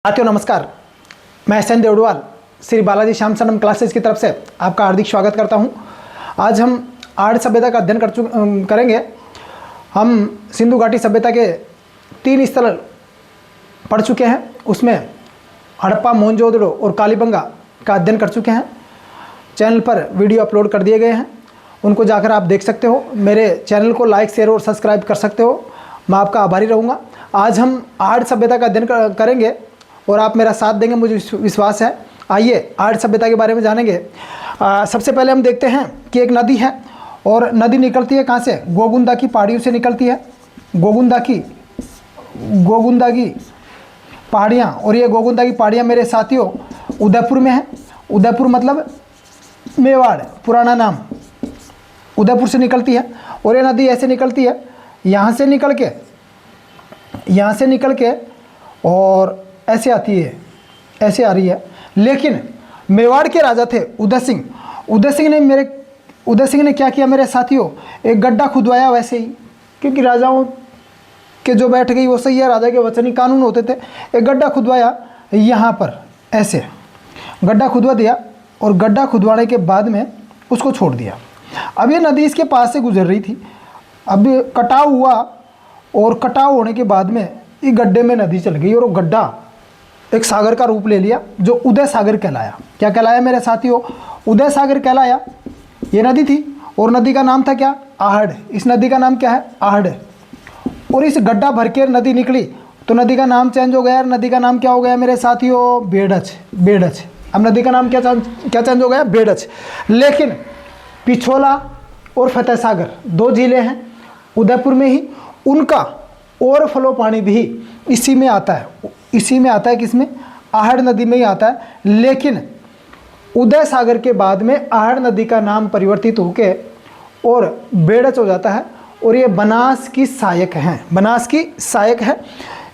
साथियों नमस्कार, मैं एस एन देवड़वाल श्री बालाजी श्याम शरणम क्लासेस की तरफ से आपका हार्दिक स्वागत करता हूं। आज हम आर्य सभ्यता का अध्ययन करेंगे। हम सिंधु घाटी सभ्यता के 3 स्थल पढ़ चुके हैं, उसमें हड़प्पा, मोहनजोदड़ो और कालीबंगा का अध्ययन कर चुके हैं। चैनल पर वीडियो अपलोड कर दिए गए हैं, उनको जाकर आप देख सकते हो। मेरे चैनल को लाइक, शेयर और सब्सक्राइब कर सकते हो, मैं आपका आभारी रहूँगा। आज हम आर्य सभ्यता का अध्ययन करेंगे और आप मेरा साथ देंगे, मुझे विश्वास है। आइए आर्य सभ्यता के बारे में जानेंगे। सबसे पहले हम देखते हैं कि एक नदी है और नदी निकलती है कहाँ से? गोगुंदा की पहाड़ियों से निकलती है। गोगुंदा की पहाड़ियाँ, और ये गोगुंदा की पहाड़ियाँ मेरे साथियों उदयपुर में है। उदयपुर मतलब मेवाड़, पुराना नाम। उदयपुर से निकलती है और ये नदी ऐसे निकलती है, यहाँ से निकल के और ऐसे आती है, ऐसे आ रही है। लेकिन मेवाड़ के राजा थे उदय सिंह। उदय सिंह ने क्या किया मेरे साथियों? एक गड्ढा खुदवाया वैसे ही, क्योंकि राजाओं के जो बैठ गई वो सही है, राजा के वचन ही कानून होते थे। एक गड्ढा खुदवाया यहाँ पर, ऐसे गड्ढा खुदवा दिया और गड्ढा खुदवाने के बाद में उसको छोड़ दिया। अब ये नदी इसके पास से गुजर रही थी। अब कटाव हुआ और कटाव होने के बाद में ये गड्ढे में नदी चल गई और वो गड्ढा एक सागर का रूप ले लिया, जो उदय सागर कहलाया। क्या कहलाया मेरे साथियों? उदय सागर कहलाया। ये नदी थी और नदी का नाम था क्या? आहड़। इस नदी का नाम क्या है? आहड़। और इस गड्ढा भर के नदी निकली तो नदी का नाम चेंज हो गया। नदी का नाम क्या हो गया मेरे साथियों? बेड़च। अब नदी का नाम क्या चेंज हो गया? बेड़च। लेकिन पिछोला और फतेह सागर 2 जिले हैं उदयपुर में ही, उनका ओवरफ्लो पानी भी इसी में आता है। किसमें? आहड़ नदी में ही आता है। लेकिन उदय सागर के बाद में आहड़ नदी का नाम परिवर्तित होके और बेड़च हो जाता है और ये बनास की सहायक है।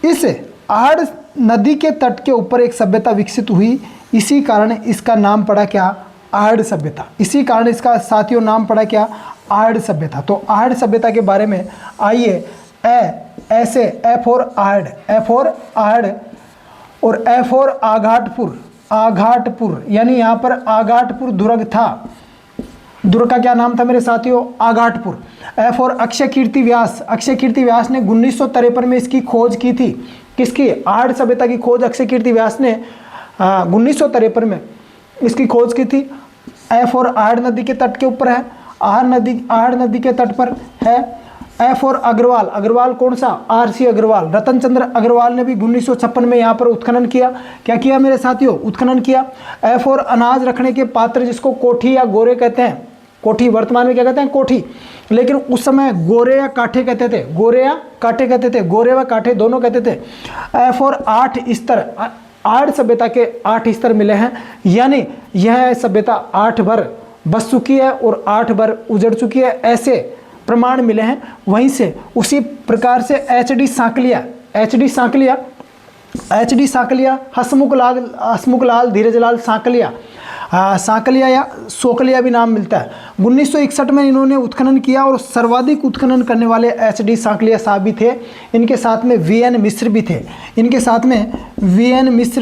इस आहड़ नदी के तट के ऊपर एक सभ्यता विकसित हुई, इसी कारण इसका नाम पड़ा क्या? आहड़ सभ्यता। इसी कारण इसका साथियों नाम पड़ा क्या? आहड़ सभ्यता। तो आहड़ सभ्यता के बारे में आइए। ऐसे ए फॉर आहड़ और ए फॉर आघाटपुर, यानी यहाँ पर आघाटपुर दुर्ग था। दुर्ग का क्या नाम था मेरे साथियों? आघाटपुर। ए फॉर अक्षय कीर्ति व्यास ने 1953 में इसकी खोज की थी। किसकी? आहड़ सभ्यता की खोज अक्षय कीर्ति व्यास ने 1953 में इसकी खोज की थी। ए फॉर आहड़ नदी के तट के ऊपर है, आहड़ नदी के तट पर है। ए फॉर अग्रवाल कौन सा? RC अग्रवाल, रतन चंद्र अग्रवाल ने भी 1956 में यहाँ पर उत्खनन किया। क्या किया मेरे साथियों? उत्खनन किया। ए फॉर अनाज रखने के पात्र, जिसको कोठी या गोरे कहते हैं। कोठी वर्तमान में क्या कहते हैं? कोठी। लेकिन उस समय गोरे या काठे कहते थे। गोरे व काठे दोनों कहते थे। ए फॉर 8 स्तर, आहड़ सभ्यता के 8 स्तर मिले हैं, यानी यह सभ्यता 8 बार बस चुकी है और 8 बार उजड़ चुकी है, ऐसे प्रमाण मिले हैं। वहीं से उसी प्रकार से HD सांकलिया, हसमुख लाल धीरजलाल सांकलिया या सोकलिया भी नाम मिलता है। 1961 में इन्होंने उत्खनन किया और सर्वाधिक उत्खनन करने वाले HD सांकलिया साहब भी थे। इनके साथ में VN मिश्र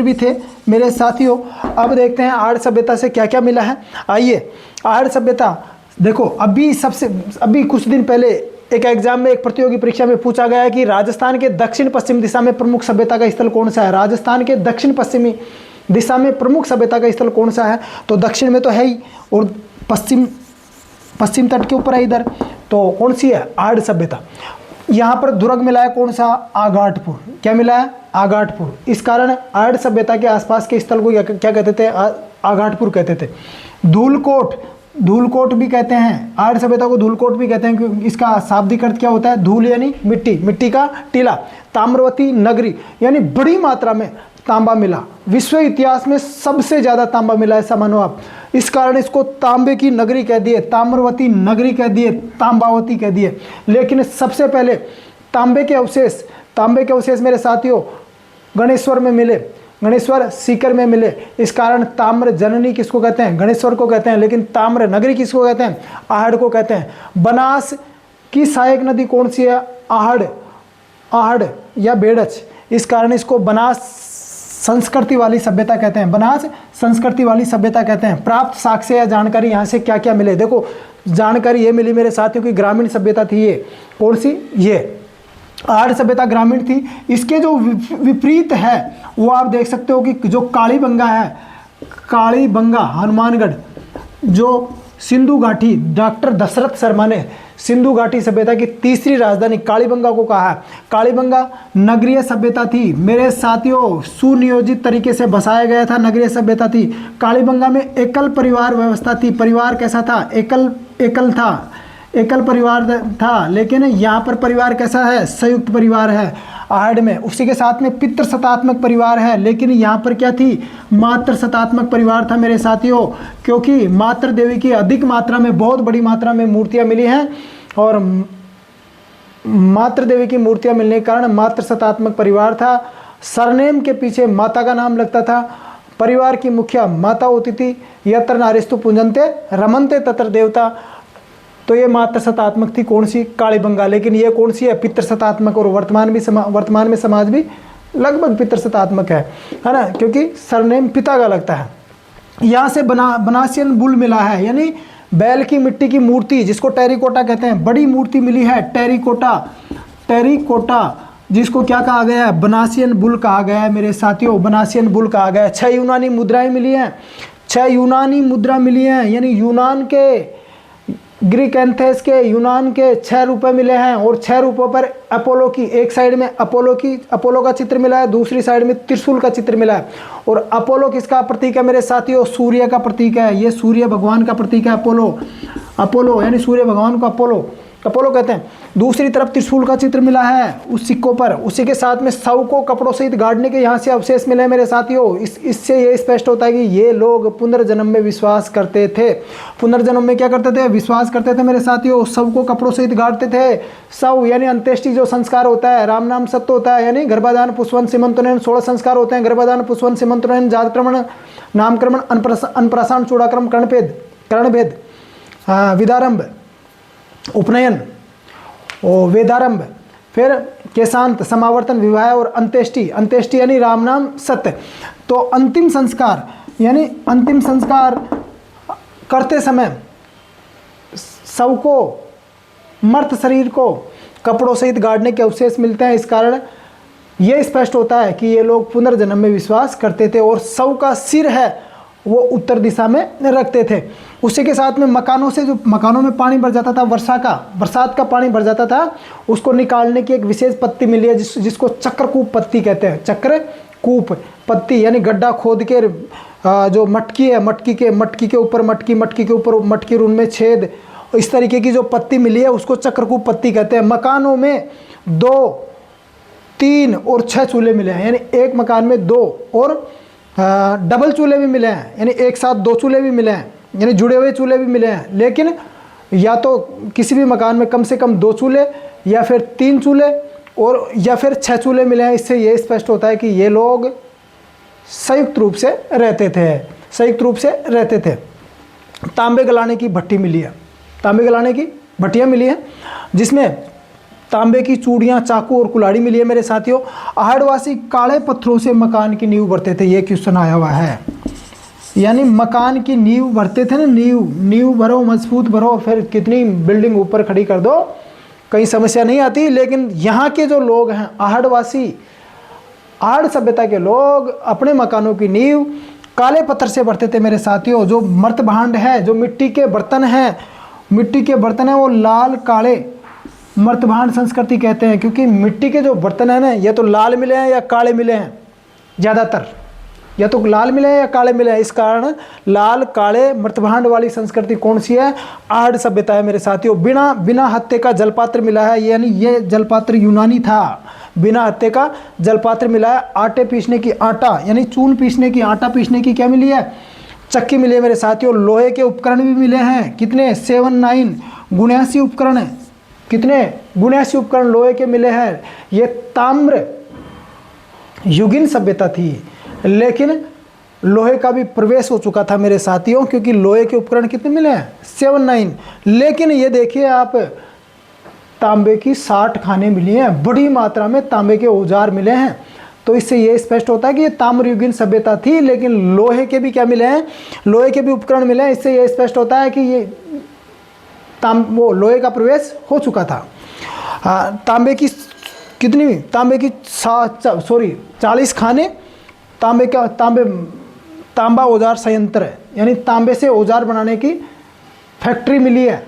भी थे मेरे साथियों। अब देखते हैं आहड़ सभ्यता से क्या क्या मिला है। आइए, आहड़ सभ्यता देखो, अभी कुछ दिन पहले एक एग्जाम में, एक प्रतियोगी परीक्षा में पूछा गया है कि राजस्थान के दक्षिण पश्चिम दिशा में प्रमुख सभ्यता का स्थल कौन सा है? राजस्थान के दक्षिण पश्चिमी दिशा में प्रमुख सभ्यता का स्थल कौन सा है? तो दक्षिण में तो है ही और पश्चिम तट के ऊपर है इधर, तो कौन सी है? आहड़ सभ्यता। यहाँ पर दुर्ग मिला है कौन सा? आघाटपुर। क्या मिला है? आघाटपुर। इस कारण आहड़ सभ्यता के आसपास के स्थल को क्या कहते थे? आघाटपुर कहते थे। धूलकोट भी कहते हैं, आहड़ सभ्यता को धूलकोट भी कहते हैं, क्योंकि इसका शाब्दिक अर्थ क्या होता है? धूल यानी मिट्टी का टीला। ताम्रवती नगरी, यानी बड़ी मात्रा में तांबा मिला। विश्व इतिहास में सबसे ज़्यादा तांबा मिला, ऐसा मानो आप। इस कारण इसको तांबे की नगरी कह दिए, ताम्रवती नगरी कह दिए, तांबावती कह दिए। लेकिन सबसे पहले तांबे के अवशेष मेरे साथियों गणेश्वर में मिले, गणेश्वर सीकर में मिले। इस कारण ताम्र जननी किसको कहते हैं? गणेश्वर को कहते हैं। लेकिन ताम्र नगरी किसको कहते हैं? आहड़ को कहते हैं। बनास की सहायक नदी कौन सी है? आहड़ या बेड़च। इस कारण इसको बनास संस्कृति वाली सभ्यता कहते हैं, बनास संस्कृति वाली सभ्यता कहते हैं। प्राप्त साक्ष्य या जानकारी यहाँ से क्या क्या मिले, देखो जानकारी ये मिली मेरे साथियों की ग्रामीण सभ्यता थी। ये कौन सी, ये आर्य सभ्यता ग्रामीण थी। इसके जो विपरीत है वो आप देख सकते हो कि जो कालीबंगा है, कालीबंगा हनुमानगढ़, जो सिंधु घाटी, डॉक्टर दशरथ शर्मा ने सिंधु घाटी सभ्यता की तीसरी राजधानी कालीबंगा को कहा है। कालीबंगा नगरीय सभ्यता थी मेरे साथियों, सुनियोजित तरीके से बसाया गया था, नगरीय सभ्यता थी। कालीबंगा में एकल परिवार व्यवस्था थी। परिवार कैसा था, एकल परिवार था। लेकिन यहाँ पर परिवार कैसा है, संयुक्त परिवार है आहड़ में। उसी के साथ में पितृ सत्तात्मक परिवार है, लेकिन यहाँ पर क्या थी, मातृ सत्तात्मक परिवार था मेरे साथियों, क्योंकि मातृ देवी की अधिक मात्रा में, बहुत बड़ी मात्रा में मूर्तियाँ मिली हैं और मातृ देवी की मूर्तियाँ मिलने के कारण मातृ सत्तात्मक परिवार था। सरनेम के पीछे माता का नाम लगता था। परिवार की मुखिया माता होती थी। यत्र नारीस्तु पूजन्ते रमन्ते तत्र देवता, तो ये मातृ सत्तात्मक थी, कौन सी, कालीबंगा। लेकिन ये कौन सी है, पितृ सत्तात्मक। और वर्तमान में समाज भी लगभग पितृ सत्तात्मक है ना, क्योंकि सरनेम पिता का लगता है। यहाँ से बनासियन बुल मिला है, यानी बैल की मिट्टी की मूर्ति, जिसको टेरिकोटा कहते हैं, बड़ी मूर्ति मिली है टेरिकोटा, जिसको क्या कहा गया है, बनासियन बुल कहा गया है मेरे साथियों, बनासियन बुल कहा गया है। 6 यूनानी मुद्राएं मिली हैं, 6 यूनानी मुद्रा मिली हैं, यानी यूनान के, ग्रीक एंथेस के, यूनान के 6 रुपए मिले हैं। और 6 रुपयों पर अपोलो की, एक साइड में अपोलो का चित्र मिला है, दूसरी साइड में त्रिशूल का चित्र मिला है। और अपोलो किसका प्रतीक है मेरे साथियों, सूर्य का प्रतीक है। ये सूर्य भगवान का प्रतीक है अपोलो, यानी सूर्य भगवान को अपोलो कहते हैं। दूसरी तरफ त्रिशूल का चित्र मिला है उस सिक्कों पर। उसी के साथ में शव को कपड़ों सहित गाड़ने के यहाँ से अवशेष मिले मेरे साथियों। इससे ये स्पष्ट होता है कि ये लोग पुनर्जन्म में विश्वास करते थे। पुनर्जन्म में क्या करते थे, विश्वास करते थे मेरे साथियों। शव को कपड़ों सहित गाड़ते थे। शव यानी अंत्येष्टि जो संस्कार होता है, राम नाम सत्य होता है, यानी गर्भाधान पुष्पन सीमंतोनयन 16 संस्कार होते हैं। गर्भाधान पुष्पन सीमंतोनयन जातक्रमण नामक्रमण अनप्रसान चूड़ाक्रम कर्णभेद विदारंभ उपनयन और वेदारंभ, फिर केशांत समावर्तन विवाह और अंत्येष्टि यानी राम नाम सत्य। तो अंतिम संस्कार यानी अंतिम संस्कार करते समय शव को, मर्त शरीर को कपड़ों सहित गाड़ने के अवशेष मिलते हैं। इस कारण ये स्पष्ट होता है कि ये लोग पुनर्जन्म में विश्वास करते थे। और शव का सिर है वो उत्तर दिशा में रखते थे। उसी के साथ में मकानों से, जो मकानों में पानी भर जाता था, बरसात का पानी भर जाता था, उसको निकालने की एक विशेष पत्ती मिली है जिसको चक्रकूप पत्ती कहते हैं। चक्रकूप पत्ती यानी गड्ढा खोद के जो मटकी है, मटकी के ऊपर मटकी, उनमें छेद, इस तरीके की जो पत्ती मिली है उसको चक्रकूप पत्ती कहते हैं। मकानों में 2, 3 और 6 चूल्हे मिले हैं, यानी एक मकान में 2 और डबल चूल्हे भी मिले हैं, यानी एक साथ 2 चूल्हे भी मिले हैं, यानी जुड़े हुए चूल्हे भी मिले हैं। लेकिन या तो किसी भी मकान में कम से कम 2 चूल्हे या फिर 3 चूल्हे और या फिर 6 चूल्हे मिले हैं। इससे ये स्पष्ट होता है कि ये लोग संयुक्त रूप से रहते थे। तांबे गलाने की भट्टी मिली है, तांबे गलाने की भट्टियाँ मिली हैं, जिसमें तांबे की चूड़ियाँ, चाकू और कुल्हाड़ी मिली है मेरे साथियों। आहड़वासी काले पत्थरों से मकान की नींव भरते थे, ये क्वेश्चन आया हुआ है। यानी मकान की नींव भरते थे ना, नींव भरो, मजबूत भरो, फिर कितनी बिल्डिंग ऊपर खड़ी कर दो, कहीं समस्या नहीं आती। लेकिन यहाँ के जो लोग हैं आहड़वासी, आहड़ सभ्यता के लोग अपने मकानों की नींव काले पत्थर से भरते थे मेरे साथियों। जो मर्त भांड है, जो मिट्टी के बर्तन हैं वो लाल काले मर्तभांड संस्कृति कहते हैं, क्योंकि मिट्टी के जो बर्तन हैं ना, या तो लाल मिले हैं या काले मिले हैं, ज़्यादातर या तो लाल मिले हैं या काले मिले हैं। इस कारण लाल काले मर्तभांड वाली संस्कृति कौन सी है, आहड़ सभ्यता है मेरे साथियों। बिना हत्थे का जलपात्र मिला है, यानी ये जलपात्र यूनानी था। बिना हत्थे का जलपात्र मिला है। आटा पीसने की आटा पीसने की क्या मिली है, चक्की मिली है मेरे साथियों। लोहे के उपकरण भी मिले हैं, कितने, 7-9 गुण्यासी उपकरण है, कितने गुण्यासी उपकरण लोहे के मिले हैं। ये ताम्र युगीन सभ्यता थी, लेकिन लोहे का भी प्रवेश हो चुका था मेरे साथियों, क्योंकि लोहे के उपकरण कितने मिले हैं, 7-9। लेकिन ये देखिए आप, तांबे की 60 खाने मिली हैं, बड़ी मात्रा में तांबे के औजार मिले हैं। तो इससे ये स्पष्ट होता है कि ये ताम्रयुगीन सभ्यता थी, लेकिन लोहे के भी क्या मिले हैं, लोहे के भी उपकरण मिले हैं। इससे ये स्पष्ट होता है कि ये वो लोहे का प्रवेश हो चुका था। तांबे की कितनी, तांबे की 40 खाने, तांबा औजार संयंत्र है, यानी तांबे से औजार बनाने की फैक्ट्री मिली है।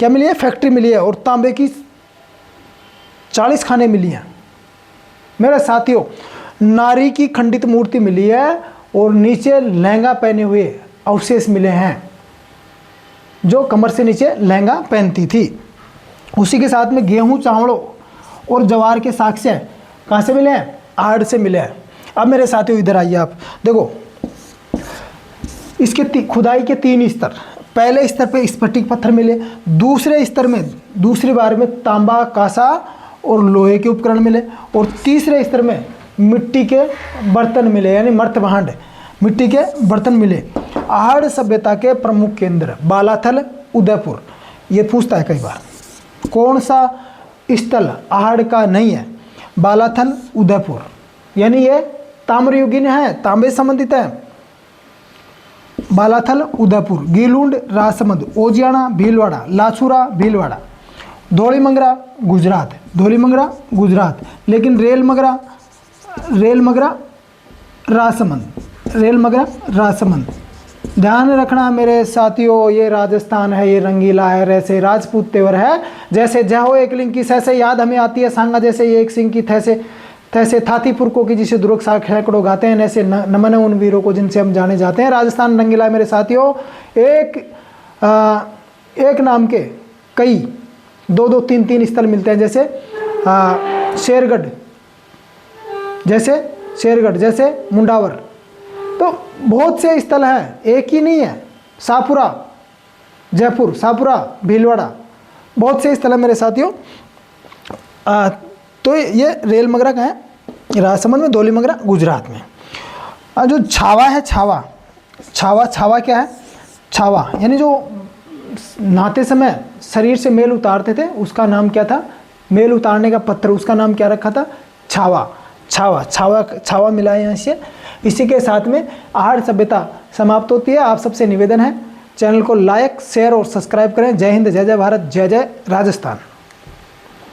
क्या मिली है? फैक्ट्री मिली है। और तांबे की 40 खाने मिली हैं। मेरे साथियों, नारी की खंडित मूर्ति मिली है और नीचे लहंगा पहने हुए अवशेष मिले हैं, जो कमर से नीचे लहंगा पहनती थी। उसी के साथ में गेहूं, चावलों और ज्वार के साक्ष्य कहाँ से मिले हैं? आहड़ से मिले हैं। अब मेरे साथियों इधर आइए, आप देखो इसके खुदाई के 3 स्तर। पहले स्तर पे स्फटिक पत्थर मिले, दूसरे स्तर में, दूसरी बार में तांबा, कांसा और लोहे के उपकरण मिले, और तीसरे स्तर में मिट्टी के बर्तन मिले, यानी मर्तभांड, मिट्टी के बर्तन मिले। आहड़ सभ्यता के प्रमुख केंद्र बालाथल, उदयपुर। ये पूछता है कई बार, कौन सा स्थल आहड़ का नहीं है? बालाथल, उदयपुर, यानी ये ताम्रयुगीन है, तांबे संबंधित है। बालाथल, उदयपुर, गीलूंड, राजसमंद, ओजियाना, भीलवाड़ा, लाछुरा, भीलवाड़ा, धौलीमंगरा, गुजरात, धौलीमंगरा, गुजरात। लेकिन रेलमंगरा, राजसमंद, रेलमंगरा, राजसमंद। ध्यान रखना मेरे साथियों, ये राजस्थान है, ये रंगीला है, ऐसे राजपूत तेवर है। जैसे जय हो एक लिंग की सैसे याद हमें आती है सांगा, जैसे ये एक सिंह की तैसे थाथी पुरखों की जिसे दुर्ग सैकड़ों गाते हैं, ऐसे नमन उन वीरों को जिनसे हम जाने जाते हैं। राजस्थान रंगीला है मेरे साथियों। एक नाम के कई 2-2, 3-3 स्थल मिलते हैं, जैसे शेरगढ़, जैसे मुंडावर। तो बहुत से स्थल हैं, एक ही नहीं है। शाहपुरा, जयपुर, शाहपुरा, भीलवाड़ा, बहुत से स्थल है मेरे साथियों। तो ये रेलमंगरा का है राजसमंद में, धौलीमंगरा गुजरात में। जो छावा है, छावा क्या है? छावा यानी जो नहाते समय शरीर से मेल उतारते थे, उसका नाम क्या था? मेल उतारने का पत्थर, उसका नाम क्या रखा था? छावा मिला है यहाँ से। इसी के साथ में आहड़ सभ्यता समाप्त होती है। आप सबसे निवेदन है, चैनल को लाइक, शेयर और सब्सक्राइब करें। जय हिंद, जय जय भारत, जय जय राजस्थान।